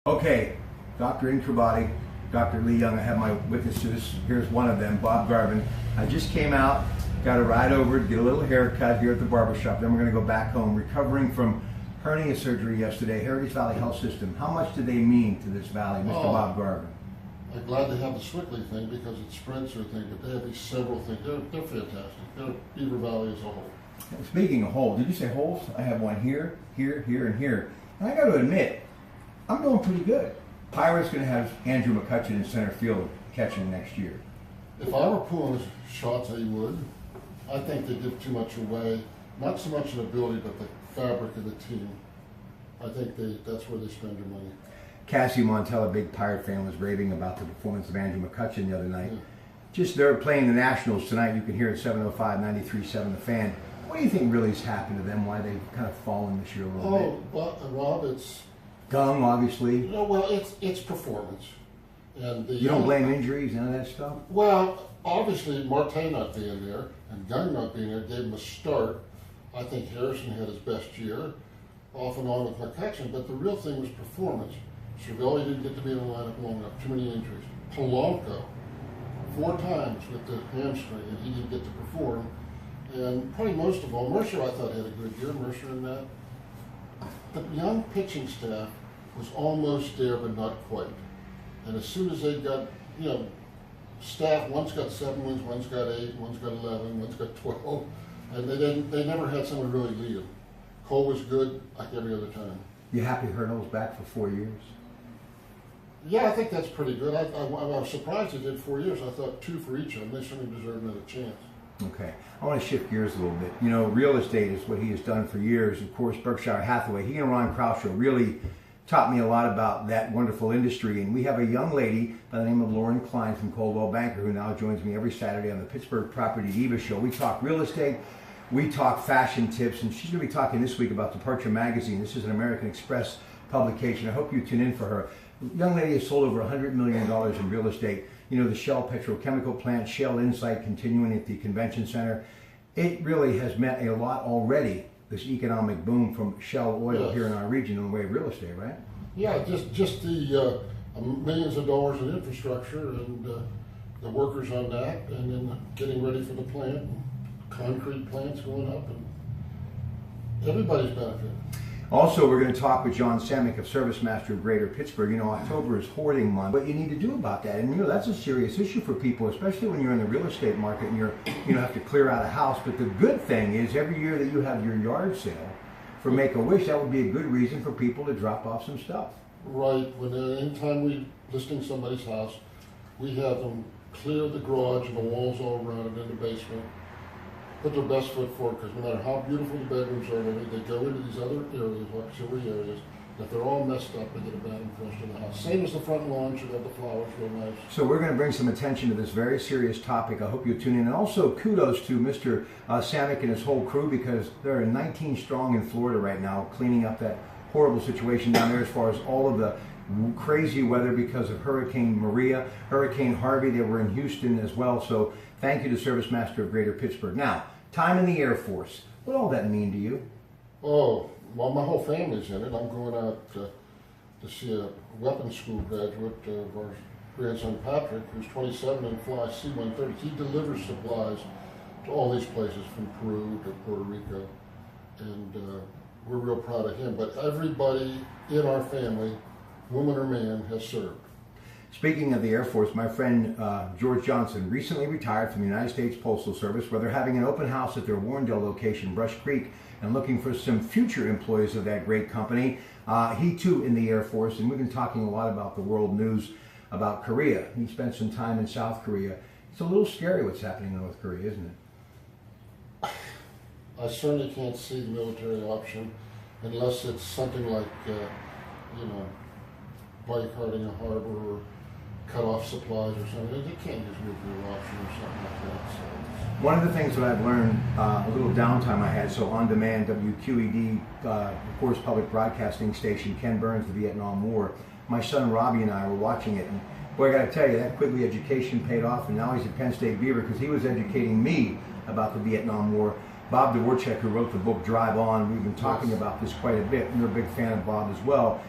Okay, Dr. Intrabody, Dr. Lee Young, I have my witness to this. Here's one of them, Bob Garvin. I just came out, got a ride over to get a little haircut here at the barbershop. Then we're going to go back home, recovering from hernia surgery yesterday, Heritage Valley Health System. How much do they mean to this valley, Mr. Bob Garvin? I'm glad they have the Swickley thing because it spreads their thing, but they have these several things. They're fantastic. They're Beaver Valley as a whole. Speaking of holes, did you say holes? I have one here, here, here, and here. And I got to admit, I'm doing pretty good. Pirates going to have Andrew McCutchen in center field catching next year. If I were pulling shots, I would. I think they give too much away. Not so much an ability, but the fabric of the team. I think that's where they spend their money. Cassie Montel, a big Pirate fan, was raving about the performance of Andrew McCutchen the other night. Yeah. Just they're playing the Nationals tonight. You can hear it 7:05, 93.7 The Fan. What do you think really has happened to them? Why they've kind of fallen this year a little bit? But Rob, it's Dung, obviously. no. Well, it's performance, and You don't blame injuries, none of that stuff. Well, obviously Marte not being there and Gunn not being there gave him a start. I think Harrison had his best year, off and on with McCutchen. But the real thing was performance. Cervelli didn't get to be in the lineup long enough. Too many injuries. Polanco, 4 times with the hamstring, and he didn't get to perform. And probably most of all, Mercer I thought had a good year. Mercer in that. The young pitching staff was almost there, but not quite. And as soon as they got, staff, one's got 7 wins, one's got 8, one's got 11, one's got 12, and they never had someone really lead them. Cole was good like every other time. You happy Hurdle's back for 4 years? Yeah, I think that's pretty good. I was surprised they did 4 years. I thought 2 for each of them. They certainly deserve another chance. Okay, I want to shift gears a little bit. Real estate is what he has done for years. Of course, Berkshire Hathaway. He and Ron Kraushaw really taught me a lot about that wonderful industry. And we have a young lady by the name of Lauren Klein from Coldwell Banker who now joins me every Saturday on the Pittsburgh Property Diva Show. We talk real estate, we talk fashion tips, and she's going to be talking this week about Departure Magazine. This is an American Express publication. I hope you tune in for her. The young lady has sold over $100 million in real estate. The Shell petrochemical plant, Shell Insight continuing at the convention center. It really has meant a lot already, this economic boom from Shell Oil here in our region in the way of real estate, right? Yeah, just the millions of dollars in infrastructure and the workers on that, and then getting ready for the plant, and concrete plants going up, and everybody's benefiting. Also, we're going to talk with John Samick of ServiceMaster of Greater Pittsburgh. October is hoarding month. What you need to do about that, and that's a serious issue for people, especially when you're in the real estate market and you have to clear out a house. But the good thing is, every year that you have your yard sale for Make-A-Wish, that would be a good reason for people to drop off some stuff. Right. Anytime we listing somebody's house, we have them clear the garage and the walls all around it in the basement. Put their best foot forward, because no matter how beautiful the bedrooms are, they go into these other areas, auxiliary areas. If they're all messed up, they get a bad impression of the house. Same as the front lawn should have the flowers real nice. So we're going to bring some attention to this very serious topic. I hope you tune in. And also kudos to Mr. Samick and his whole crew, because there are 19 strong in Florida right now cleaning up that horrible situation down there as far as all of the crazy weather because of Hurricane Maria, Hurricane Harvey. They were in Houston as well. So thank you to ServiceMaster of Greater Pittsburgh. Now, time in the Air Force. What all that mean to you? Oh, well, my whole family's in it. I'm going out to see a weapons school graduate of our grandson Patrick, who's 27 and flies C-130. He delivers supplies to all these places, from Peru to Puerto Rico, and we're real proud of him. But everybody in our family, woman or man, has served. Speaking of the Air Force, my friend George Johnson recently retired from the United States Postal Service, where they're having an open house at their Warrendale location, Brush Creek, and looking for some future employees of that great company. He too in the Air Force, and we've been talking a lot about the world news about Korea. He spent some time in South Korea. It's a little scary what's happening in North Korea, isn't it? I certainly can't see the military option unless it's something like, boycotting a harbor or cut off supplies or something. They can't use nuclear option or something like that. So. One of the things that I've learned, a little downtime I had, so on demand, WQED, of course, public broadcasting station, Ken Burns, the Vietnam War. My son Robbie and I were watching it, and boy, I got to tell you, that Quigley education paid off, and now he's at Penn State Beaver because he was educating me about the Vietnam War. Bob Dvorak, who wrote the book Drive On, we've been talking about this quite a bit, and you're a big fan of Bob as well.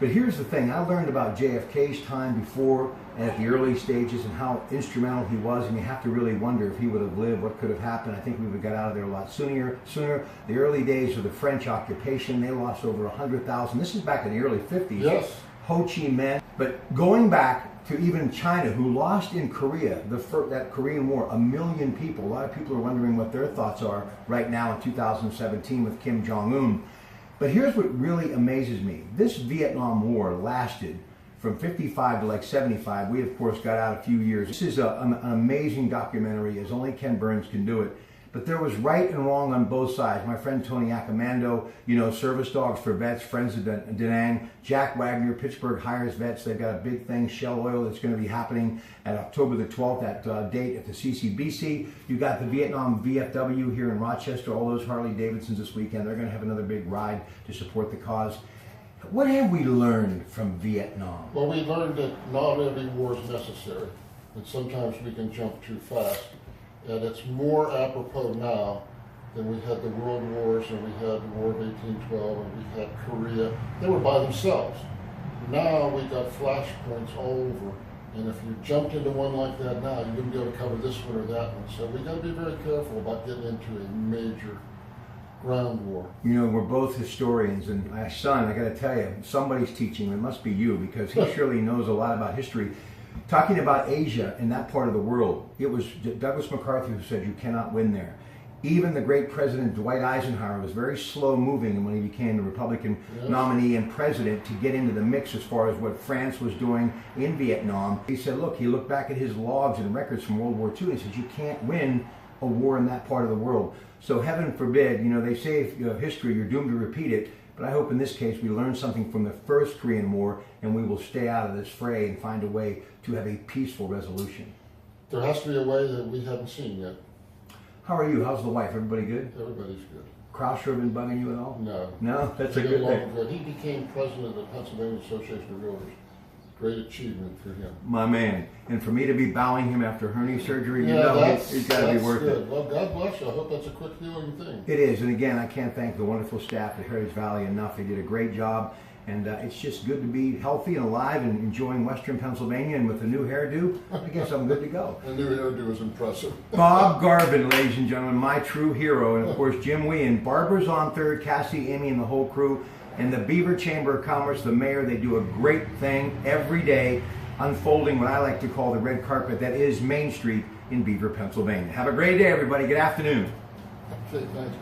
But here's the thing, I learned about JFK's time before and at the early stages and how instrumental he was, and you have to really wonder if he would have lived, what could have happened. I think we would have got out of there a lot sooner. The early days of the French occupation, they lost over 100,000. This is back in the early 50s. Yes. Ho Chi Minh. But going back to even China, who lost in Korea, that Korean War, 1 million people. A lot of people are wondering what their thoughts are right now in 2017 with Kim Jong-un. But here's what really amazes me. This Vietnam War lasted from 55 to like 75. We, of course, got out a few years. This is an amazing documentary, as only Ken Burns can do it. But there was right and wrong on both sides. My friend Tony Accomando, Service Dogs for Vets, Friends of Da Nang. Jack Wagner, Pittsburgh hires vets. They've got a big thing, Shell Oil, that's going to be happening at October the 12th, that date at the CCBC. You got the Vietnam VFW here in Rochester, all those Harley Davidsons this weekend. They're going to have another big ride to support the cause. What have we learned from Vietnam? Well, we learned that not every war is necessary, that sometimes we can jump too fast. And it's more apropos now than we had the World Wars and we had the War of 1812 and we had Korea. They were by themselves. Now we got flashpoints all over. And if you jumped into one like that now, you wouldn't be able to cover this one or that one. So we got to be very careful about getting into a major ground war. We're both historians, and my son, I got to tell you, somebody's teaching. It must be you, because he surely knows a lot about history. Talking about Asia and that part of the world, it was Douglas MacArthur who said you cannot win there. Even the great President Dwight Eisenhower was very slow moving when he became the Republican nominee and president to get into the mix as far as what France was doing in Vietnam. He said, look, he looked back at his logs and records from World War II and he said, you can't win a war in that part of the world. So heaven forbid, they say if you have history, you're doomed to repeat it. But I hope in this case we learn something from the first Korean War and we will stay out of this fray and find a way to have a peaceful resolution. There has to be a way that we haven't seen yet. How are you? How's the wife? Everybody good? Everybody's good. Krausher been bugging you at all? No. No? That's a good thing. Good. He became president of the Pennsylvania Association of Realtors. Great achievement for him. My man. And for me to be bowing him after hernia surgery, it's got to be worth it. Well, God bless you. I hope that's a quick healing thing. It is. And again, I can't thank the wonderful staff at Heritage Valley enough. They did a great job. And it's just good to be healthy and alive and enjoying Western Pennsylvania. And with a new hairdo, I guess I'm good to go. A new hairdo is impressive. Bob Garvin, ladies and gentlemen, my true hero. And of course, Jim Whean, Barbers On third, Cassie, Amy, and the whole crew. And the Beaver Chamber of Commerce, the mayor, they do a great thing every day, unfolding what I like to call the red carpet that is Main Street in Beaver, Pennsylvania. Have a great day, everybody. Good afternoon. Okay, thanks.